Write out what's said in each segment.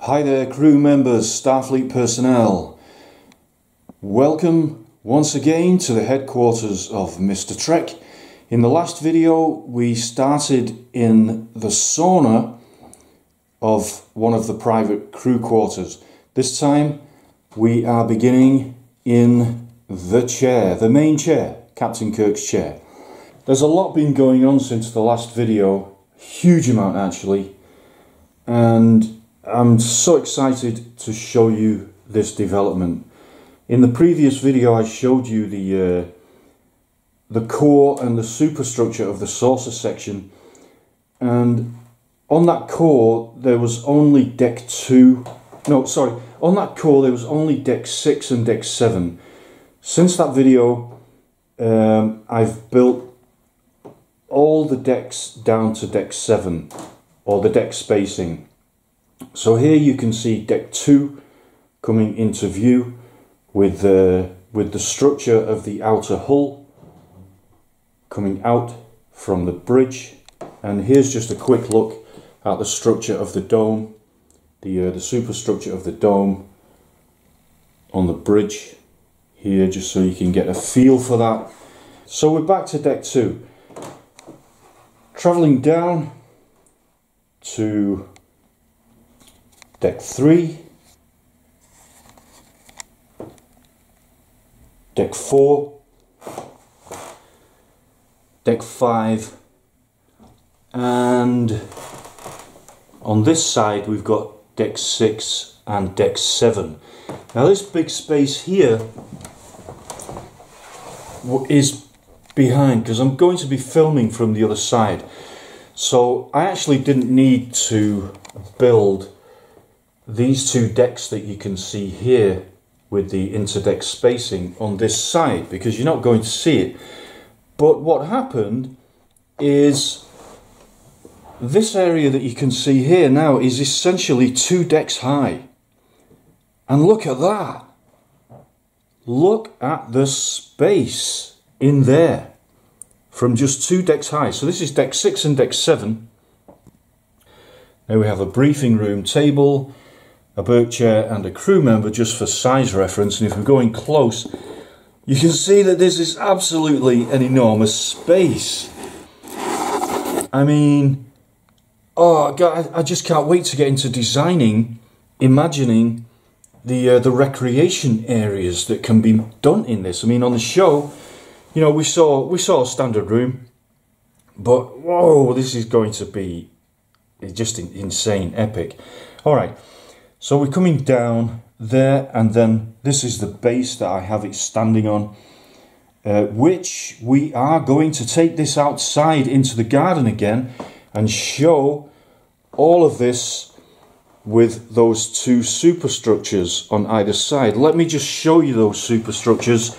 Hi there, crew members, Starfleet personnel. Welcome once again to the headquarters of Mr. Trek. In the last video we started in the sauna of one of the private crew quarters. This time we are beginning in the chair, the main chair, Captain Kirk's chair. There's a lot been going on since the last video, huge amount actually, and I'm so excited to show you this development. In the previous video I showed you the core and the superstructure of the saucer section, and on that core there was only deck 2, on that core there was only deck 6 and deck 7. Since that video I've built all the decks down to deck 7, or the deck spacing. So here you can see deck 2 coming into view with the structure of the outer hull coming out from the bridge, and here's just a quick look at the structure of the dome, the superstructure of the dome on the bridge here, just so you can get a feel for that. So we're back to deck 2, travelling down to deck 3, deck 4, deck 5, and on this side we've got deck 6 and deck 7. Now this big space here is behind, because I'm going to be filming from the other side, so I actually didn't need to build these two decks that you can see here with the interdeck spacing on this side, because you're not going to see it. But what happened is this area that you can see here now is essentially 2 decks high, and look at that. Look at the space in there from just 2 decks high. So this is deck 6 and deck 7. Now we have a briefing room table, a berth chair and a crew member, just for size reference, and if we're going close you can see that this is absolutely an enormous space. I mean, oh God, I just can't wait to get into designing, imagining the recreation areas that can be done in this. I mean, on the show, you know, we saw a standard room, but whoa, this is going to be just insane, epic. All right, so we're coming down there, and then this is the base that I have it standing on, which we are going to take this outside into the garden again and show all of this with those 2 superstructures on either side. Let me just show you those superstructures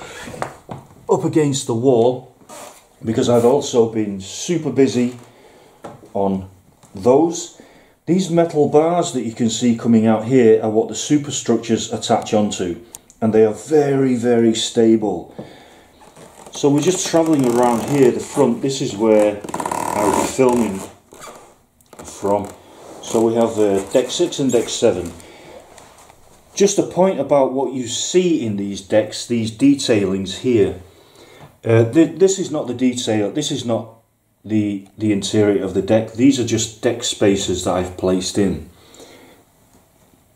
up against the wall, because I've also been super busy on those. These metal bars that you can see coming out here are what the superstructures attach onto, and they are very, very stable. So we're just travelling around here, the front. This is where I'll be filming from. So we have deck 6 and deck 7. Just a point about what you see in these decks, these detailings here. This is not the detail, this is not the interior of the deck. These are just deck spaces that I've placed in.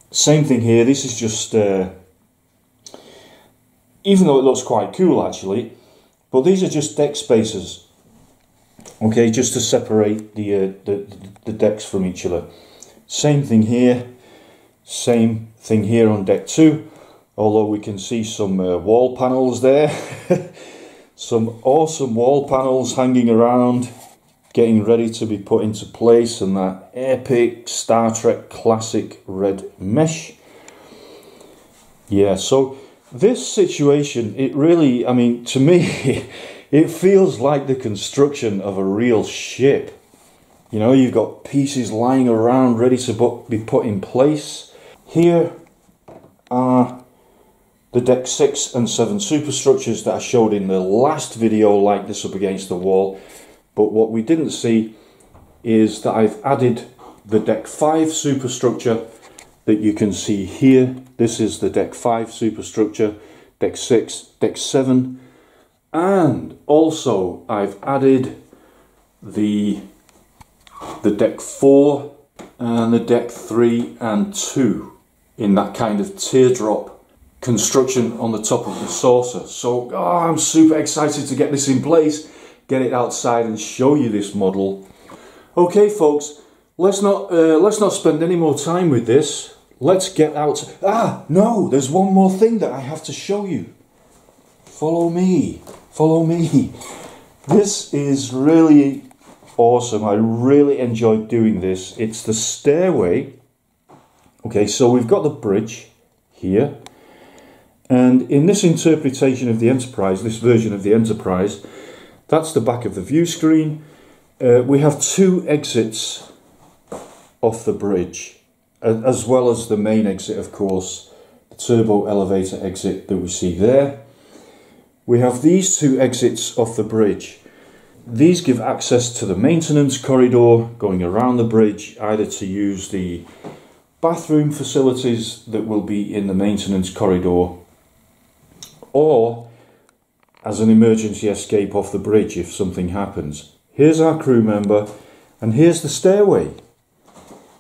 Same thing here, this is just, even though it looks quite cool actually, but these are just deck spaces, okay, just to separate the decks from each other. Same thing here on deck 2, although we can see some wall panels there. Some awesome wall panels hanging around, getting ready to be put into place, and that epic Star Trek classic red mesh. Yeah, so this situation, it really, I mean, to me, it feels like the construction of a real ship. You know, you've got pieces lying around ready to be put in place. Here are the deck 6 and 7 superstructures that I showed in the last video, like this up against the wall. But what we didn't see is that I've added the deck 5 superstructure that you can see here. This is the Deck 5 superstructure, Deck 6, Deck 7, and also I've added the Deck 4 and the Deck 3 and 2 in that kind of teardrop construction on the top of the saucer. So I'm super excited to get this in place, get it outside and show you this model. Okay folks, let's not spend any more time with this. Let's get out. No, there's one more thing that I have to show you. Follow me, follow me. This is really awesome. I really enjoyed doing this. It's the stairway. Okay, so we've got the bridge here, and in this interpretation of the Enterprise, this version of the Enterprise, that's the back of the view screen. We have two exits off the bridge, as well as the main exit, of course, the turbo elevator exit that we see there. We have these two exits off the bridge. These give access to the maintenance corridor going around the bridge, either to use the bathroom facilities that will be in the maintenance corridor, or as an emergency escape off the bridge if something happens. Here's our crew member, and here's the stairway.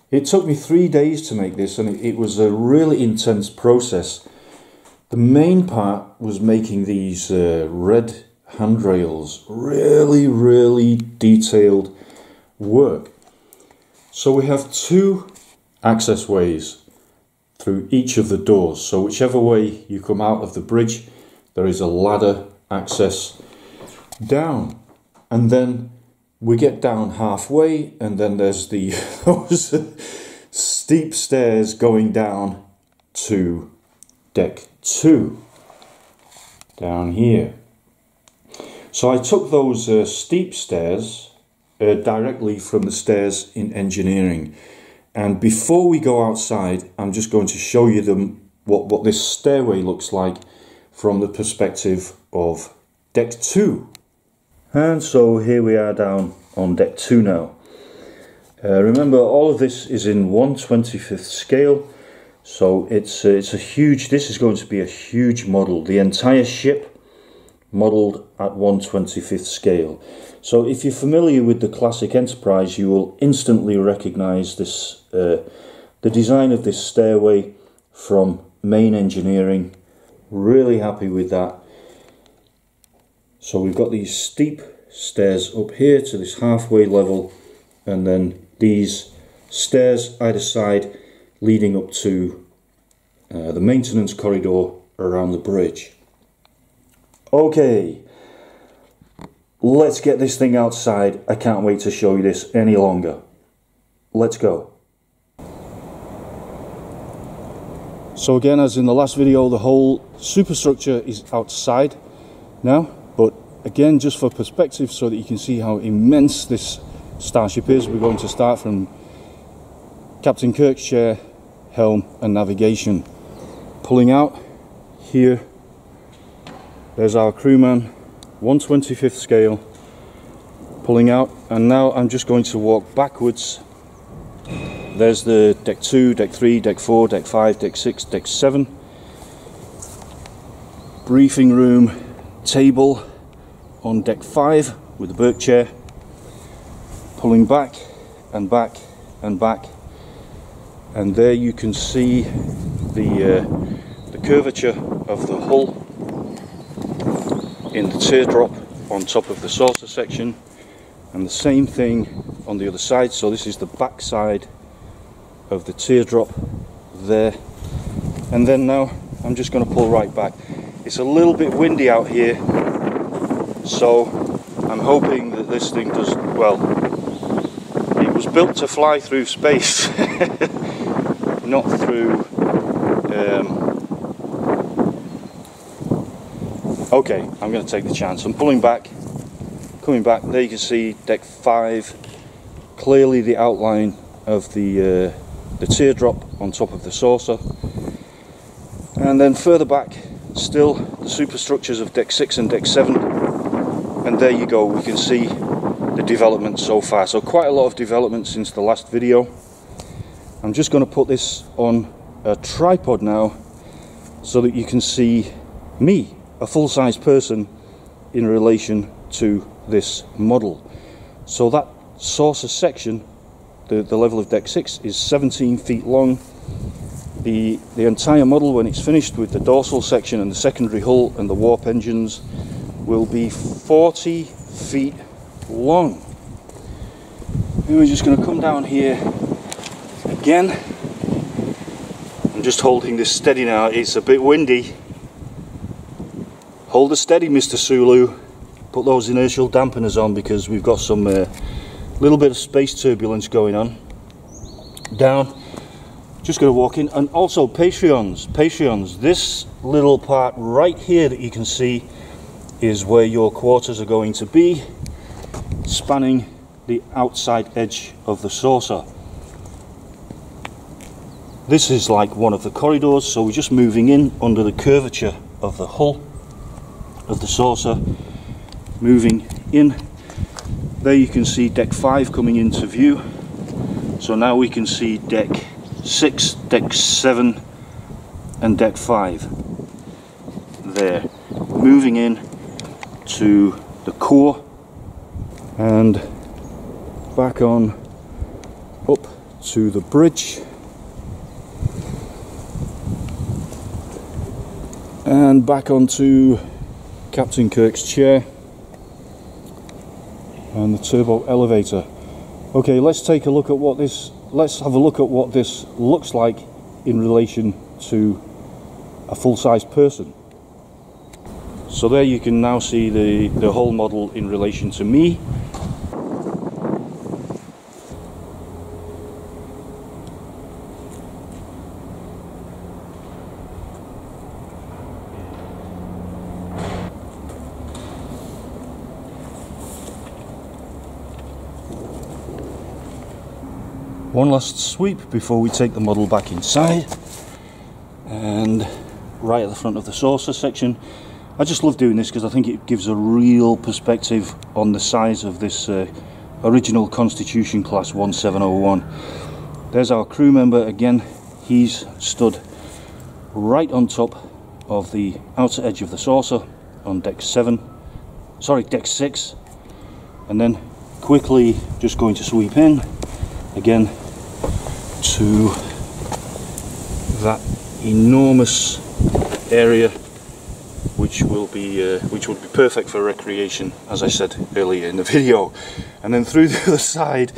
It took me 3 days to make this, and it was a really intense process. The main part was making these red handrails. Really detailed work. So we have two access ways through each of the doors. So whichever way you come out of the bridge, there is a ladder access down. And then we get down halfway, and then there's those steep stairs going down to Deck 2 down here. So I took those steep stairs directly from the stairs in engineering, and before we go outside I'm just going to show you what this stairway looks like from the perspective of Deck 2. And so here we are down on Deck 2 now. Remember, all of this is in 1/25th scale, so it's a huge, this is going to be a huge model. The entire ship modelled at 1/25th scale. So if you're familiar with the classic Enterprise, you will instantly recognise this, the design of this stairway from main engineering. Really happy with that. So we've got these steep stairs up here to this halfway level, and then these stairs either side leading up to the maintenance corridor around the bridge. Okay, let's get this thing outside. I can't wait to show you this any longer. Let's go. So again, as in the last video, the whole superstructure is outside now, but again, just for perspective, so that you can see how immense this starship is, we're going to start from Captain Kirk's chair, helm and navigation. Pulling out here, there's our crewman, 1/25th scale, pulling out, and now I'm just going to walk backwards. There's the Deck 2, Deck 3, Deck 4, Deck 5, Deck 6, Deck 7. Briefing room table on Deck 5 with the Burke chair. Pulling back and back and back. And there you can see the curvature of the hull in the teardrop on top of the saucer section. And the same thing on the other side. So this is the back side of the teardrop there. And then now I'm just going to pull right back. It's a little bit windy out here, so I'm hoping that this thing does, well, it was built to fly through space, not through, okay, I'm going to take the chance. I'm pulling back, coming back. There you can see Deck 5, clearly the outline of the teardrop on top of the saucer. And then further back, still the superstructures of Deck 6 and Deck 7. And there you go, we can see the development so far. So quite a lot of development since the last video. I'm just going to put this on a tripod now so that you can see me, a full-size person, in relation to this model. So that saucer section, the level of deck 6, is 17 feet long. The entire model, when it's finished with the dorsal section and the secondary hull and the warp engines, will be 40 feet long. And we're just going to come down here again. I'm just holding this steady now. It's a bit windy. Hold it steady, Mr. Sulu. Put those inertial dampeners on because we've got some little bit of space turbulence going on. Down. Just going to walk in. And also Patreons. This little part right here that you can see is where your quarters are going to be, spanning the outside edge of the saucer. This is like one of the corridors, so we're just moving in under the curvature of the hull of the saucer, moving in. There you can see deck 5 coming into view. So now we can see deck 6, deck 7 and deck 5 there, moving in to the core and back on up to the bridge and back onto Captain Kirk's chair and the turbo elevator. Okay, let's take a look at what this, let's have a look at what this looks like in relation to a full-size person. So there you can now see the whole model in relation to me. One last sweep before we take the model back inside, and right at the front of the saucer section. I just love doing this because I think it gives a real perspective on the size of this original Constitution class 1701. There's our crew member again. He's stood right on top of the outer edge of the saucer on deck 6, and then quickly just going to sweep in again to that enormous area, which would be perfect for recreation, as I said earlier in the video. And then through the other side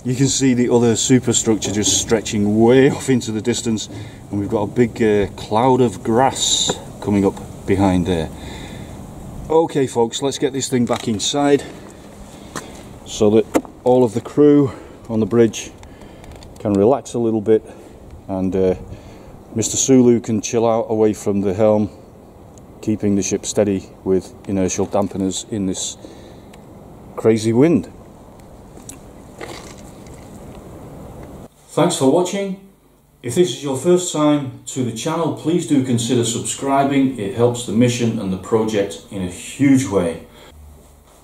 you can see the other superstructure just stretching way off into the distance, and we've got a big cloud of grass coming up behind there. Okay folks, let's get this thing back inside so that all of the crew on the bridge can relax a little bit, and Mr. Sulu can chill out away from the helm, keeping the ship steady with inertial dampeners in this crazy wind. Thanks for watching. If this is your first time to the channel, please do consider subscribing. It helps the mission and the project in a huge way.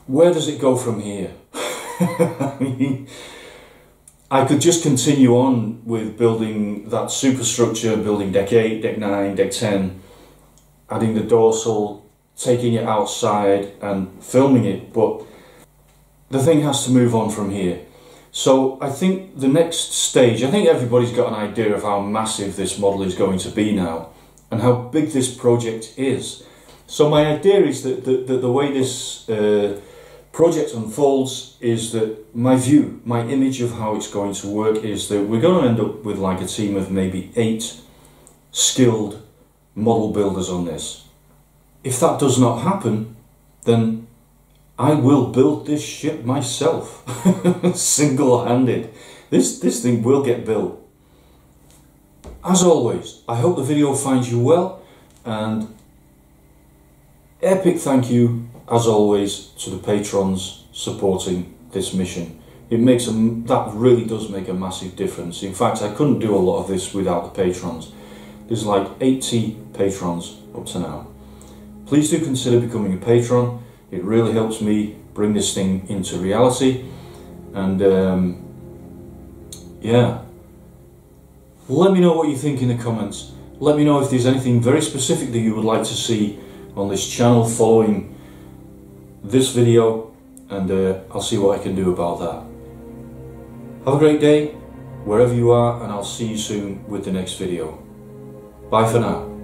Where does it go from here? I mean, I could just continue on with building that superstructure, building deck 8, deck 9, deck 10, adding the dorsal, taking it outside and filming it, but the thing has to move on from here. So I think the next stage, I think everybody's got an idea of how massive this model is going to be now and how big this project is. So my idea is that the way this project unfolds is that my view, my image of how it's going to work is that we're going to end up with like a team of maybe 8 skilled model builders on this. If that does not happen, then I will build this ship myself, single-handed. This thing will get built. As always, I hope the video finds you well, and epic thank you, as always, to the patrons supporting this mission. It makes that really does make a massive difference. In fact, I couldn't do a lot of this without the patrons. There's like 80 patrons up to now. Please do consider becoming a patron. It really helps me bring this thing into reality. And yeah, Let me know what you think in the comments. Let me know if there's anything very specific that you would like to see on this channel following this video, and I'll see what I can do about that. Have a great day wherever you are, and I'll see you soon with the next video. Bye for now.